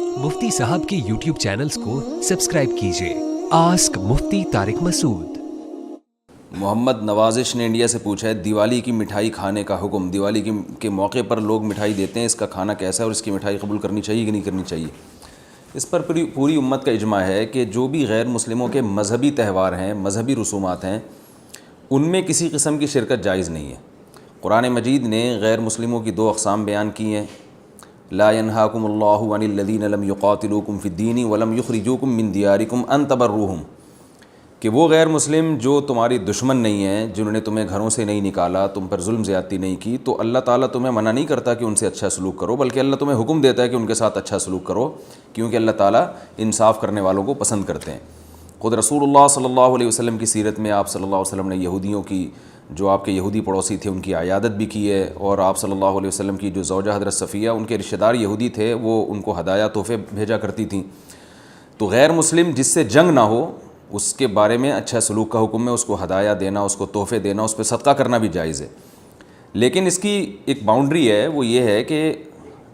मुफ्ती साहब के YouTube channels को सब्सक्राइब कीजिए। आस्क मुफ्ती तारिक मसूद। मोहम्मद नवाजिश ने इंडिया से पूछा है, दिवाली की मिठाई खाने का हुक्म। दिवाली के मौके पर लोग मिठाई देते हैं, इसका खाना कैसा है और इसकी मिठाई कबूल करनी चाहिए कि नहीं करनी चाहिए। इस पर पूरी उम्मत का इजमा है कि जो भी गैर मुस्लिमों के मजहबी त्यौहार हैं, मजहबी रसूमात हैं, उनमें किसी किस्म की शिरकत जायज़ नहीं है। कुरान मजीद ने गैर मुस्लिमों की दो अक़साम बयान की हैं। ला यन्हाकुमुल्लाहु अनिल्लज़ीना लम युक़ातिलूकुम फ़िद्दीन वलम युख़रिजूकुम मिन दियारिकुम अन तबर्रुहुम, कि वो गैर मुस्लिम जो तुम्हारी दुश्मन नहीं हैं, जिन्होंने तुम्हें घरों से नहीं निकाला, तुम पर जुल्म ज़्यादती नहीं की, तो अल्लाह ताला तुम्हें मना नहीं करता कि उनसे अच्छा सलूक करो, बल्कि अल्लाह तुम्हें हुक्म देता है कि उनके साथ अच्छा सलूक करो, क्योंकि अल्लाह ताला इंसाफ़ करने वालों को पसंद करते हैं। ख़ुद रसूलुल्लाह सल्लल्लाहु अलैहि वसल्लम की सीरत में आप सल्लल्लाहु अलैहि वसल्लम ने यहूदियों की, जो आपके यहूदी पड़ोसी थे, उनकी आयादत भी की है, और आप सल्लल्लाहु अलैहि वसल्लम की जो ज़ौजा हज़रत सफ़िया, उनके रिश्तेदार यहूदी थे, वो उनको हदाया तोहफ़े भेजा करती थीं। तो गैर मुस्लिम जिससे जंग ना हो उसके बारे में अच्छा सलूक का हुक्म है, उसको हदाया देना, उसको तोहफ़े देना, उस पर सदका करना भी जायज़ है। लेकिन इसकी एक बाउंड्री है, वो ये है कि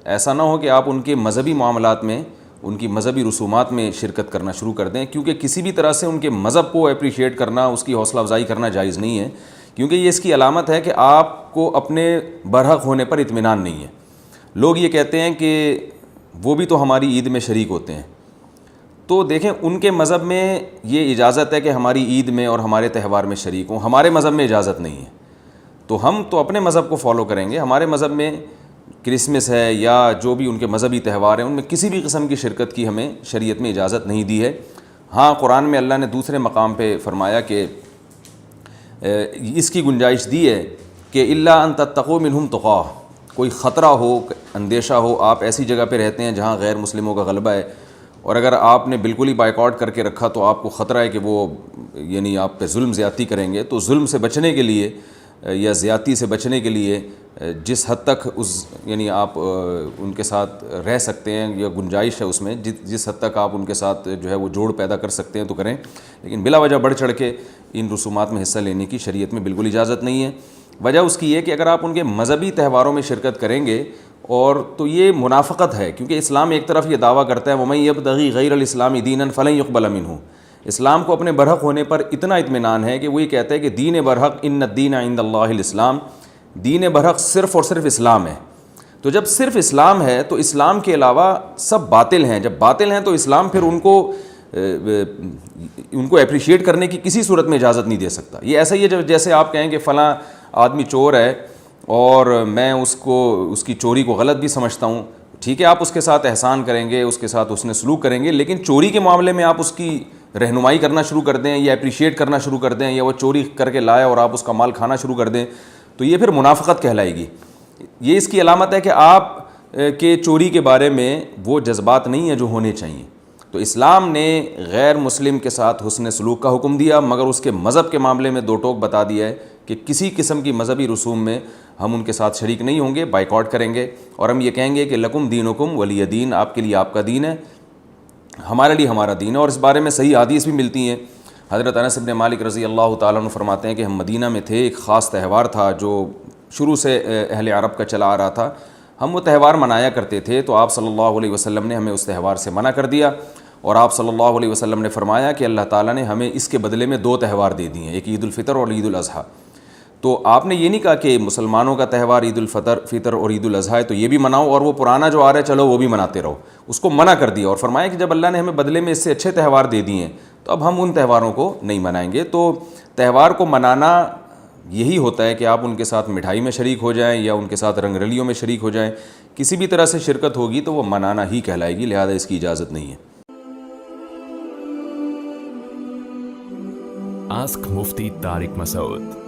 ऐसा ना हो कि आप उनके मज़हबी मामलात में, उनकी मज़हबी रसूमात में शिरकत करना शुरू कर दें, क्योंकि किसी भी तरह से उनके मज़हब को अप्रीशिएट करना, उसकी हौसला अफजाई करना जायज़ नहीं है, क्योंकि ये इसकी अलामत है कि आपको अपने बरहक होने पर इत्मीनान नहीं है। लोग ये कहते हैं कि वो भी तो हमारी ईद में शरीक होते हैं। तो देखें, उनके मज़हब में ये इजाज़त है कि हमारी ईद में और हमारे त्यौहार में शरीक हों, हमारे मज़हब में इजाज़त नहीं है। तो हम तो अपने मज़हब को फ़ॉलो करेंगे। हमारे मज़हब में क्रिसमस है या जो भी उनके मज़हबी त्यौहार हैं, उनमें किसी भी किस्म की शिरकत की हमें शरीयत में इजाज़त नहीं दी है। हाँ, कुरान में अल्लाह ने दूसरे मकाम पे फरमाया कि इसकी गुंजाइश दी है कि इल्ला अन तत्तक़ू मिनहुम तुक़ा, कोई ख़तरा हो, अंदेशा हो, आप ऐसी जगह पे रहते हैं जहाँ गैर मुस्लिमों का गलबा है, और अगर आपने बिल्कुल ही बायकॉट करके रखा तो आपको ख़तरा है कि वो यानी आप पे जुल्म ज़्यादती करेंगे। तो जुल्म से बचने के लिए या ज़्यादती से बचने के लिए जिस हद तक यानी आप उनके साथ रह सकते हैं या गुंजाइश है उसमें, जिस हद तक आप उनके साथ जो है वो जोड़ पैदा कर सकते हैं तो करें, लेकिन बिला वजह बढ़ चढ़ के इन रसूमात में हिस्सा लेने की शरीयत में बिल्कुल इजाज़त नहीं है। वजह उसकी ये कि अगर आप उनके मज़हबी त्यौहारों में शिरकत करेंगे और तो ये मुनाफ़क़त है, क्योंकि इस्लाम एक तरफ ये दावा करता है वमन यब्तग़ी गैरल इस्लामी दीनन फलन युक़बल मिन्हु, इस्लाम को अपने बरहक होने पर इतना इत्मीनान है कि वो ये कहता है कि दीन बरहक इन्नद्दीन इंदल्लाहिल इस्लाम, दीन बरहक सिर्फ़ और सिर्फ इस्लाम है। तो जब सिर्फ इस्लाम है तो इस्लाम के अलावा सब बातिल हैं। जब बातिल हैं तो इस्लाम फिर उनको अप्रिशिएट करने की किसी सूरत में इजाज़त नहीं दे सकता। ये ऐसा ही है जैसे आप कहें कि फ़लाँ आदमी चोर है और मैं उसकी चोरी को गलत भी समझता हूँ, ठीक है, आप उसके साथ एहसान करेंगे, उसके साथ उसने सलूक करेंगे, लेकिन चोरी के मामले में आप उसकी रहनुमाई करना शुरू कर दें या अप्रिशिएट करना शुरू कर दें, या वो चोरी करके लाया और आप उसका माल खाना शुरू कर दें, तो ये फिर मुनाफ़क़त कहलाएगी। ये इसकी अलामत है कि आप के चोरी के बारे में वो जज्बात नहीं है जो होने चाहिए। तो इस्लाम ने गैर मुस्लिम के साथ हुस्न सलूक का हुक्म दिया, मगर उसके मज़हब के मामले में दो टोक बता दिया है कि किसी किस्म की मज़हबी रसूम में हम उनके साथ शरीक नहीं होंगे, बाइकआउट करेंगे, और हम ये कहेंगे कि लकुम दीनुकुम वलिय दीन, आपके लिए आपका दीन है, हमारे लिए हमारा दीन है। और इस बारे में सही हदीस भी मिलती हैं। हज़रत अनस इब्न मालिक रज़ी अल्लाह ताला अन्हु फरमाते हैं कि हम मदीना में थे, एक ख़ास त्यौहार था जो शुरू से अहले अरब का चला आ रहा था, हम वो त्यौहार मनाया करते थे, तो आप सल्लल्लाहु अलैहि वसल्लम ने हमें उस त्यौहार से मना कर दिया, और आप सल्लल्लाहु अलैहि वसल्लम ने फरमाया कि अल्लाह ताला ने हमें इसके बदले में दो त्यौहार दे दिए हैं, एक ईद उल फ़ितर और ईद उल अज़हा। तो आपने ये नहीं कहा कि मुसलमानों का त्यौहार ईद उल फ़ितर और ईद उल अज़हा है तो ये भी मनाओ, और वो पुराना जो आ रहा है चलो वो भी मनाते रहो, उसको मना कर दिया। और फरमाया कि जब अल्लाह ने हमें बदले में इससे अच्छे त्यौहार दे दिए हैं तो अब हम उन त्यौहारों को नहीं मनाएंगे। तो त्यौहार को मनाना यही होता है कि आप उनके साथ मिठाई में शरीक हो जाएं या उनके साथ रंगरलियों में शरीक हो जाएं, किसी भी तरह से शिरकत होगी तो वो मनाना ही कहलाएगी, लिहाजा इसकी इजाज़त नहीं है। आस्क मुफ्ती तारिक मसूद।